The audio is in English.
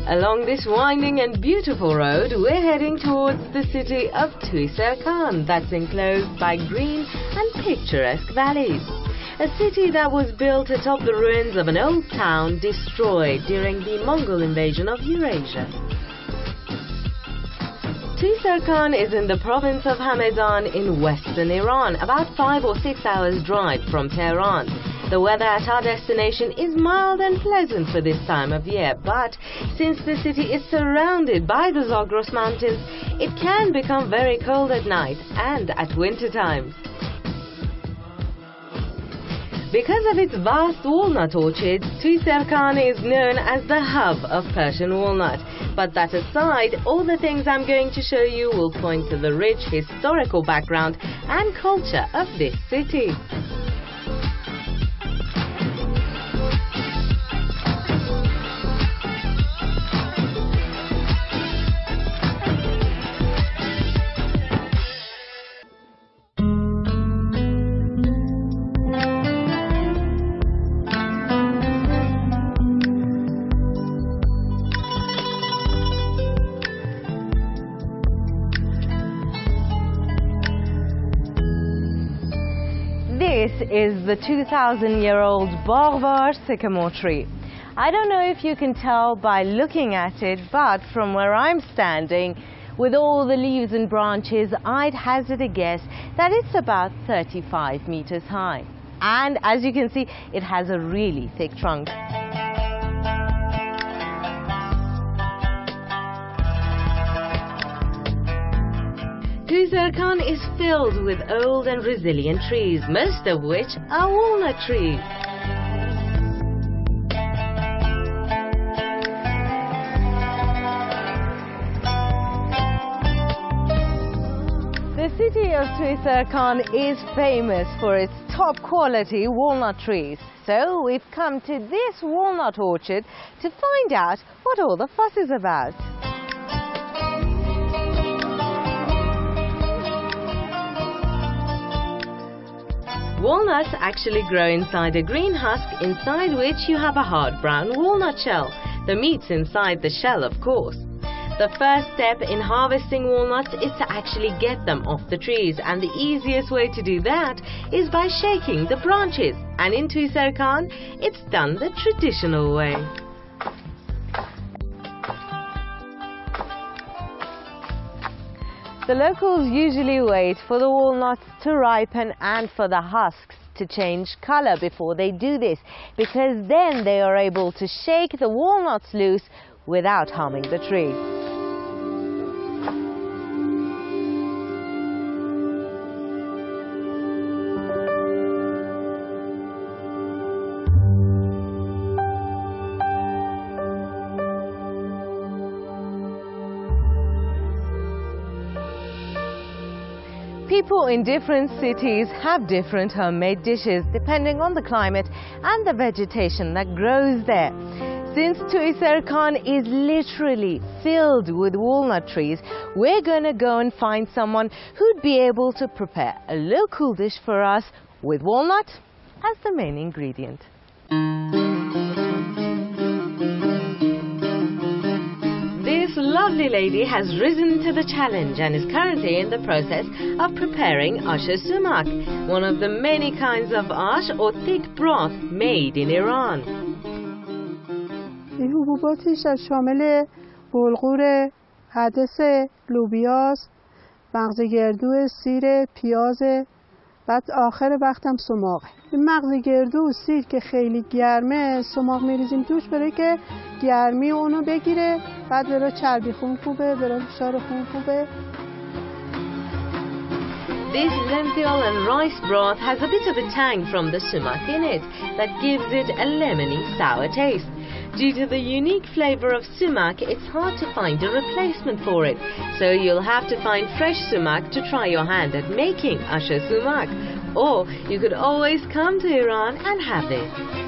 Along this winding and beautiful road, we're heading towards the city of Tuyserkan that's enclosed by green and picturesque valleys. A city that was built atop the ruins of an old town destroyed during the Mongol invasion of Eurasia. Tuyserkan is in the province of Hamedan in western Iran, about 5 or 6 hours drive from Tehran. The weather at our destination is mild and pleasant for this time of year, but since the city is surrounded by the Zagros mountains, it can become very cold at night and at winter times. Because of its vast walnut orchards, Tuyserkan is known as the hub of Persian walnut. But that aside, all the things I'm going to show you will point to the rich historical background and culture of this city. This is the 2,000-year-old Baghvar sycamore tree. I don't know if you can tell by looking at it, but from where I'm standing, with all the leaves and branches, I'd hazard a guess that it's about 35 meters high. And as you can see, it has a really thick trunk. Tuyserkan is filled with old and resilient trees, most of which are walnut trees. The city of Tuyserkan is famous for its top quality walnut trees. So we've come to this walnut orchard to find out what all the fuss is about. Walnuts actually grow inside a green husk, inside which you have a hard brown walnut shell. The meat's inside the shell, of course. The first step in harvesting walnuts is to actually get them off the trees, and the easiest way to do that is by shaking the branches. And in Tuyserkan, it's done the traditional way. The locals usually wait for the walnuts to ripen and for the husks to change color before they do this, because then they are able to shake the walnuts loose without harming the tree. People in different cities have different homemade dishes depending on the climate and the vegetation that grows there. Since Tuyserkan is literally filled with walnut trees, we're going to go and find someone who'd be able to prepare a local dish for us with walnut as the main ingredient. This lovely lady has risen to the challenge and is currently in the process of preparing ash sumak, one of the many kinds of ash or thick broth made in Iran. این حبوباتش شامل بلغور، عدس، لوبیاست، مغز گردو، سیر، پیاز، بعد آخر وقتم سماقه. این مغز گردو و سیر که خیلی گرمه سماق میریزیم توش برای که گرمی اونو بگیره، بعد برای چربی خون خوبه، برای فشار خون خوبه. This lentil and rice broth has a bit of a tang from the sumac in it that gives it a lemony sour taste. Due to the unique flavor of sumac, it's hard to find a replacement for it, so you'll have to find fresh sumac to try your hand at making ash sumak. Or you could always come to Iran and have this.